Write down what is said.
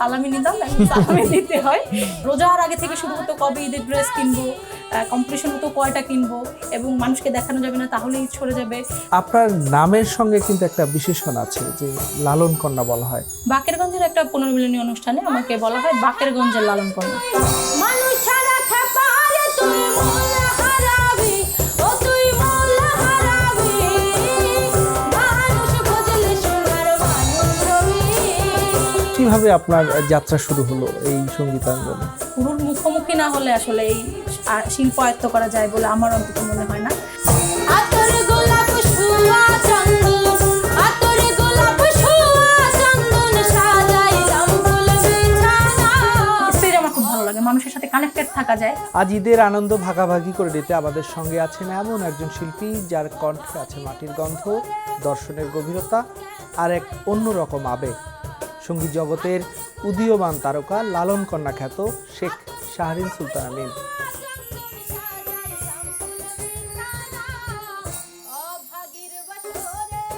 সালামি নিতাম, এখন সালামি দিতে হয়। রোজার আগে থেকে শুরু হতো কবে ঈদের ড্রেস কিনবো, কম্পিটিশন হতো কয়টা কিনবো, এবং মানুষকে দেখানো যাবে না তাহলে ঈদ ছড়ে যাবে। আপনার নামের সঙ্গে কিন্তু একটা বিশেষণ আছে যে লালন কন্যা বলা হয়। বাকেরগঞ্জের একটা পুনর্মিলনী অনুষ্ঠানে আমাকে বলা হয় বাকেরগঞ্জের লালন কন্যা। মানুষ ছাড়া খেপারে তুই মূল হারাবি, ও তুই মূল হারাবি, মানুষ বুঝলে সোনার মানুষ হবি। কিভাবে আপনার যাত্রা শুরু হলো এই সঙ্গীতাঙ্গনে? গুরুর মুখোমুখি না হলে আসলে এই শিল্প আয়ত্ত করা যায় বলে আমার অন্তত মনে হয় না। আতর গোলাপ শুয়া চন্দন, আতর গোলাপ শুয়া চন্দন, সাজাইলাম ফুল বিছানা। স্টেজ আমার খুব ভালো লাগে, মানুষের সাথে কানেক্টেড থাকা যায়। আজ ঈদের আনন্দ ভাগাভাগি করে নিতে আমাদের সঙ্গে আছেন এমন একজন শিল্পী যার কণ্ঠে আছে মাটির গন্ধ, দর্শনের গভীরতা আর এক অন্যরকম আবেগ। সঙ্গীত জগতের উদীয়মান তারকা লালন কন্যা খ্যাত শেখ শাহরিন সুলতানা মিম।